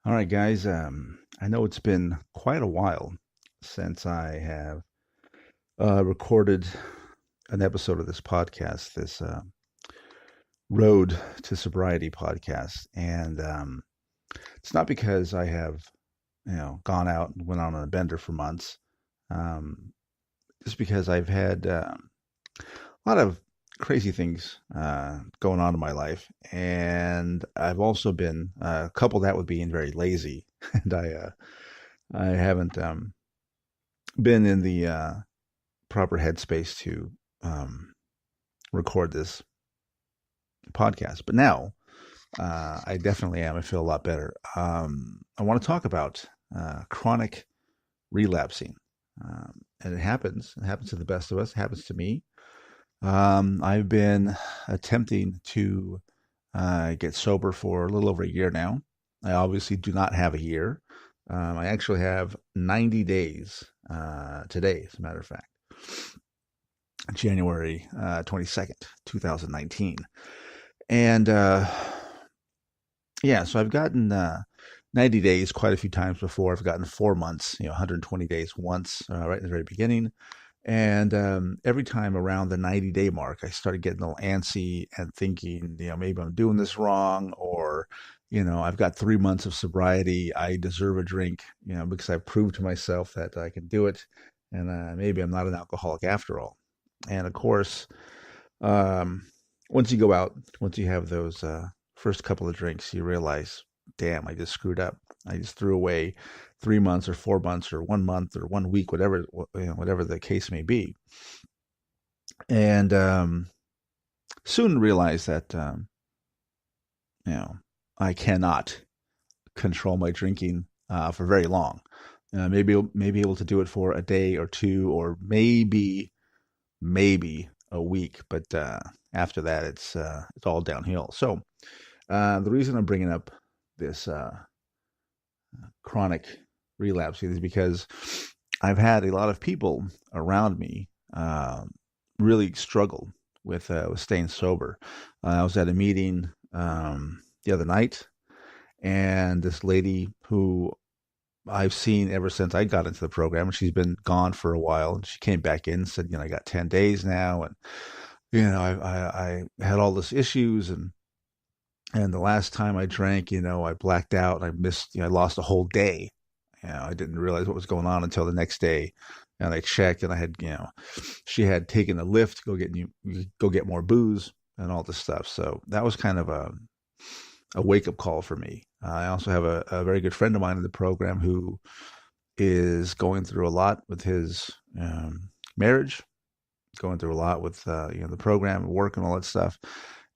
All right, guys. I know it's been quite a while since I have recorded an episode of this podcast, this Road to Sobriety podcast, and it's not because I have, gone out and went on a bender for months. Um, just because I've had a lot of crazy things going on in my life, and I've also been coupled that with being very lazy, and I haven't been in the proper headspace to um, record this podcast. But now I definitely am. I feel a lot better. I want to talk about chronic relapsing. And it happens. It happens to the best of us. It happens to me. I've been attempting to get sober for a little over a year now. I obviously do not have a year. I actually have 90 days today, as a matter of fact, January 22nd, 2019. And yeah, so I've gotten 90 days quite a few times before. I've gotten 4 months, 120 days once, right in the very beginning. And every time around the 90-day mark, I started getting a little antsy and thinking, maybe I'm doing this wrong, or, I've got 3 months of sobriety. I deserve a drink, because I've proved to myself that I can do it. And maybe I'm not an alcoholic after all. And of course, um, once you go out, once you have those first couple of drinks, you realize, damn, I just screwed up. I just threw away 3 months or 4 months or 1 month or 1 week, whatever the case may be. And soon realized that you know I cannot control my drinking for very long. Maybe able to do it for a day or two, or maybe a week, but after that, it's all downhill. So the reason I'm bringing up this chronic relapse is because I've had a lot of people around me really struggle with staying sober. I was at a meeting the other night, and this lady who I've seen ever since I got into the program, and she's been gone for a while, and she came back in and said, I got 10 days now, and I had all this issues, and the last time I drank, I blacked out. I missed, I lost a whole day. I didn't realize what was going on until the next day. And I checked, and I had, she had taken a lift to go get more booze and all this stuff. So that was kind of a wake up call for me. I also have a very good friend of mine in the program who is going through a lot with his marriage, going through a lot with the program, work, and all that stuff.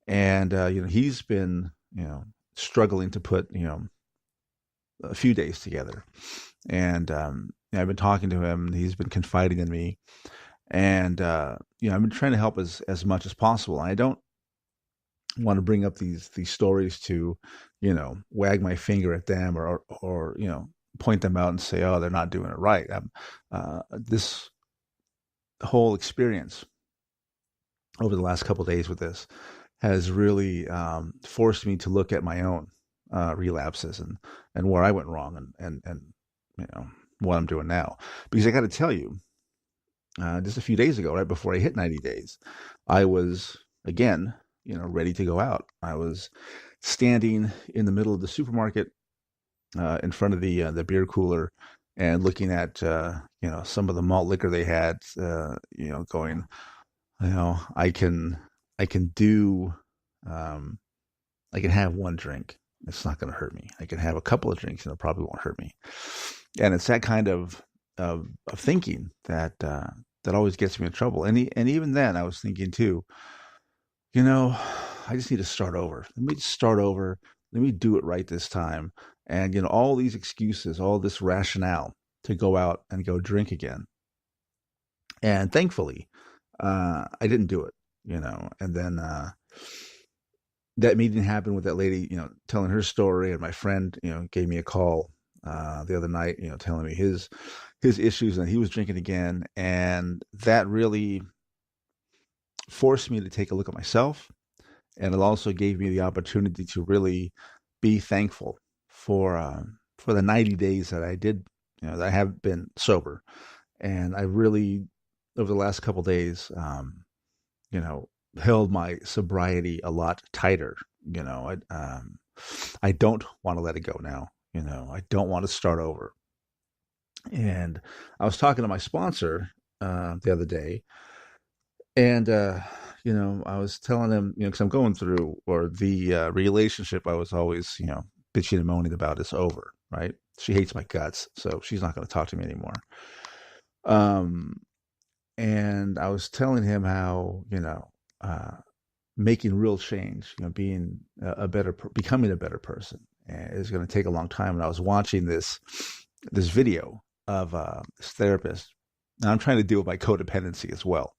And he's been struggling to put a few days together. And I've been talking to him. He's been confiding in me, and I've been trying to help as much as possible. And I don't want to bring up these stories to wag my finger at them, or point them out and say, oh, they're not doing it right. This whole experience over the last couple of days with this has really forced me to look at my own relapses and where I went wrong, and what I'm doing now. Because I got to tell you, just a few days ago, right before I hit 90 days, I was again, ready to go out. I was standing in the middle of the supermarket, in front of the beer cooler, and looking at some of the malt liquor they had, going, I can do, I can have one drink. It's not going to hurt me. I can have a couple of drinks, and it probably won't hurt me. And it's that kind of thinking that always gets me in trouble. And even then, I was thinking too, I just need to start over. Let me start over. Let me do it right this time. And all these excuses, all this rationale to go out and go drink again. And thankfully, I didn't do it. And then that meeting happened with that lady, telling her story, and my friend, gave me a call the other night, telling me his issues, and he was drinking again, and that really forced me to take a look at myself, and it also gave me the opportunity to really be thankful for for the 90 days that I did, that I have been sober. And I really, over the last couple of days, you know, held my sobriety a lot tighter. I don't want to let it go now. I don't want to start over. And I was talking to my sponsor the other day, and I was telling him, because I'm going through, or the relationship I was always, bitching and moaning about is over, right? She hates my guts, so she's not going to talk to me anymore. Um, and I was telling him how, making real change, being becoming a better person is going to take a long time. And I was watching this video of this therapist, and I'm trying to deal with my codependency as well.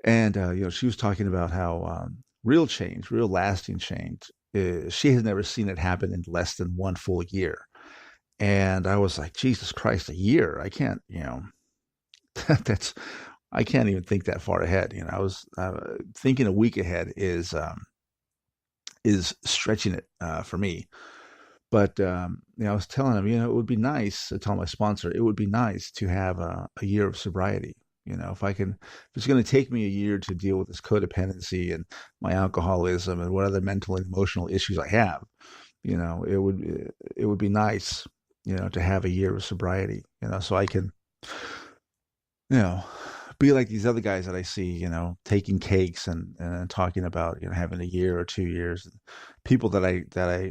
And she was talking about how real change, real lasting change, she has never seen it happen in less than one full year. And I was like, Jesus Christ, a year? I can't, that's I can't even think that far ahead. I was thinking a week ahead is stretching it for me. But I was telling him, it would be nice to tell my sponsor, it would be nice to have a year of sobriety. If it's going to take me a year to deal with this codependency and my alcoholism and what other mental and emotional issues I have, it would be nice, to have a year of sobriety, so I can, you know, be like these other guys that I see, taking cakes and talking about, having a year or 2 years. People that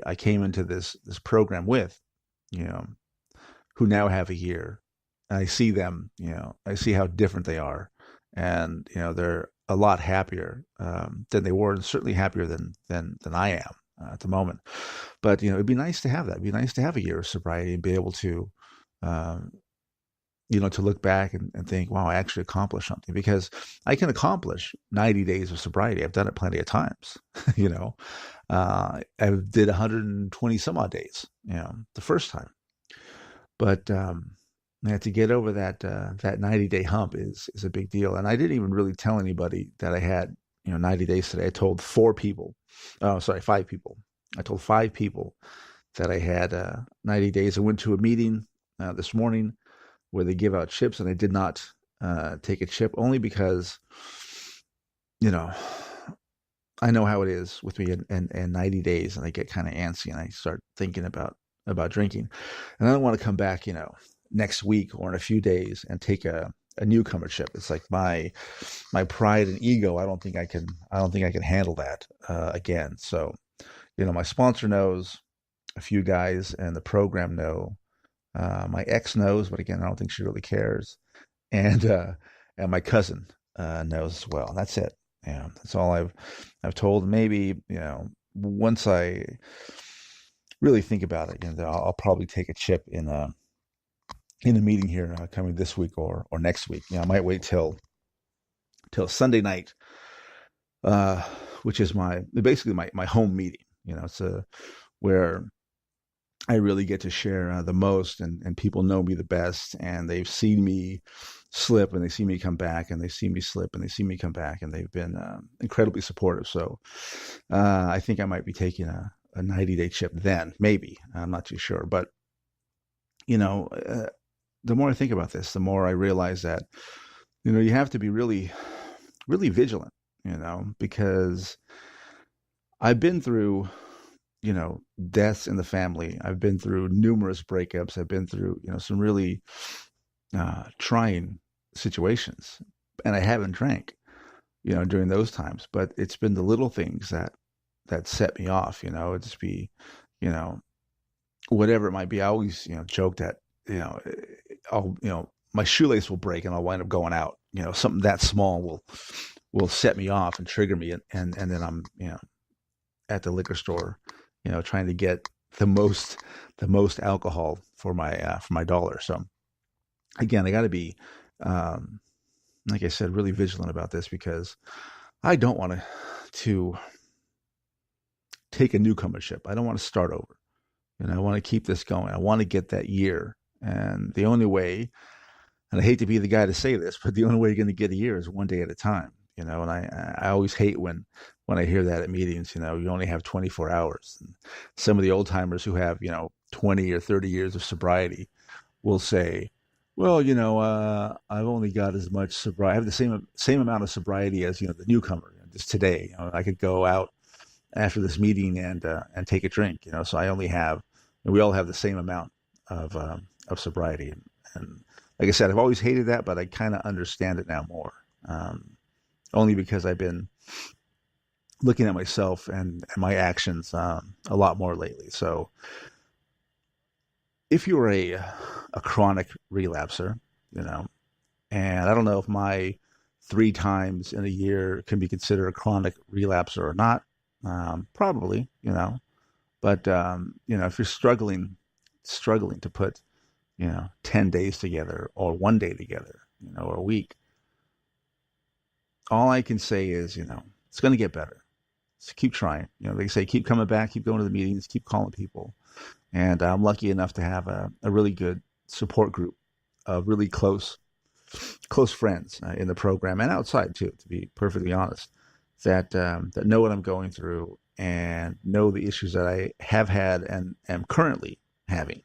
I came into this program with, you know, who now have a year. And I see them, I see how different they are, and they're a lot happier than they were, and certainly happier than I am at the moment. But it'd be nice to have that. It'd be nice to have a year of sobriety and be able to, um, to look back and think, wow, I actually accomplished something, because I can accomplish 90 days of sobriety. I've done it plenty of times, I did 120 some odd days, the first time. But to get over that 90-day hump is a big deal. And I didn't even really tell anybody that I had, 90 days today. I told 4 people. Oh, sorry, 5 people. I told 5 people that I had 90 days. I went to a meeting this morning where they give out chips, and I did not take a chip, only because, I know how it is with me in 90 days, and I get kind of antsy and I start thinking about drinking. And I don't want to come back, next week or in a few days and take a newcomer chip. It's like my pride and ego. I don't think I can handle that again. So, my sponsor knows, a few guys in the program know, my ex knows, but again, I don't think she really cares. And my cousin knows as well. That's it. That's all I've told. Maybe, once I really think about it, I'll probably take a chip in a meeting here coming this week or next week. I might wait till Sunday night, uh, which is basically my home meeting. It's where I really get to share the most, and people know me the best, and they've seen me slip, and they see me come back, and they see me slip, and they see me come back, and they've been incredibly supportive. So I think I might be taking a 90-day chip then, maybe. I'm not too sure. But, the more I think about this, the more I realize that, you have to be really, really vigilant, because I've been through, deaths in the family. I've been through numerous breakups. I've been through, some really trying situations, and I haven't drank, during those times. But it's been the little things that set me off. It'd just be, whatever it might be. I always, joke that, I'll, my shoelace will break and I'll wind up going out. Something that small will set me off and trigger me, and then I'm, at the liquor store, trying to get the most alcohol for my dollar. So again, I got to be, like I said, really vigilant about this, because I don't want to take a newcomership. I don't want to start over. I want to keep this going. I want to get that year. And the only way, and I hate to be the guy to say this, but the only way you're going to get a year is one day at a time. And I always hate when I hear that at meetings, you only have 24 hours. And some of the old timers who have, 20 or 30 years of sobriety will say, well, I've only got as much sobriety. I have the same amount of sobriety as the newcomer. Just today, I could go out after this meeting and take a drink. So I only have, and we all have the same amount of sobriety. And like I said, I've always hated that, but I kind of understand it now more. Only because I've been looking at myself and my actions a lot more lately. So if you're a chronic relapser, you know, and I don't know if my 3 times in a year can be considered a chronic relapser or not. Probably, but if you're struggling to put, 10 days together or 1 day together, or a week, all I can say is, it's going to get better. So keep trying. They say keep coming back, keep going to the meetings, keep calling people. And I'm lucky enough to have a really good support group of really close friends in the program and outside too, to be perfectly honest, that know what I'm going through and know the issues that I have had and am currently having.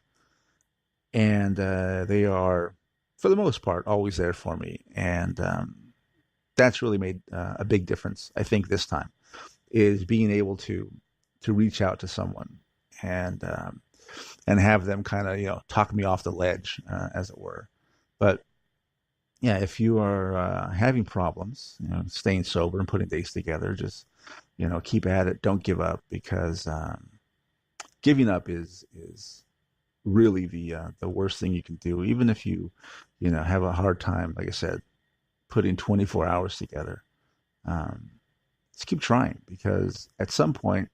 And they are, for the most part, always there for me. And that's really made a big difference, I think, this time, is being able to reach out to someone and have them kind of talk me off the ledge, as it were. But yeah, if you are having problems, staying sober and putting days together, just keep at it. Don't give up, because giving up is really the worst thing you can do. Even if you have a hard time, like I said, putting 24 hours together, just keep trying, because at some point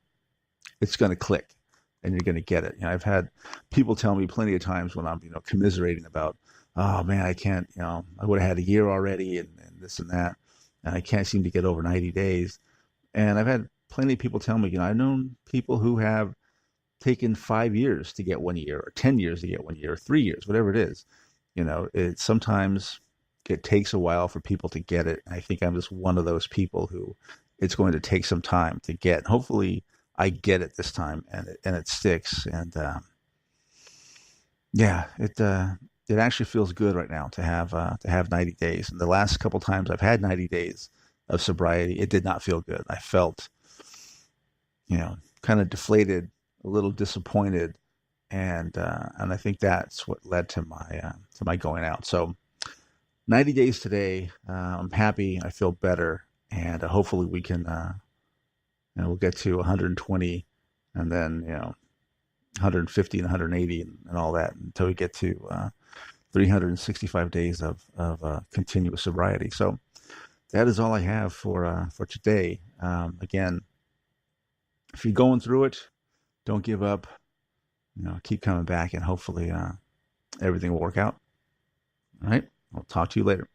it's going to click and you're going to get it. I've had people tell me plenty of times when I'm commiserating about, oh man, I can't, I would have had a year already and this and that, and I can't seem to get over 90 days. And I've had plenty of people tell me, I've known people who have taken 5 years to get 1 year, or 10 years to get 1 year, or 3 years, whatever it is. Sometimes it takes a while for people to get it. And I think I'm just one of those people who it's going to take some time to get. Hopefully I get it this time and it sticks. And yeah, it actually feels good right now to have 90 days. And the last couple times I've had 90 days of sobriety, it did not feel good. I felt, kind of deflated, a little disappointed, and I think that's what led to my going out. So 90 days today. I'm happy. I feel better, and hopefully we can, we'll get to 120, and then 150 and 180 and all that until we get to 365 days of continuous sobriety. So that is all I have for today. Again, if you're going through it, don't give up. Keep coming back, and hopefully everything will work out. All right. I'll talk to you later.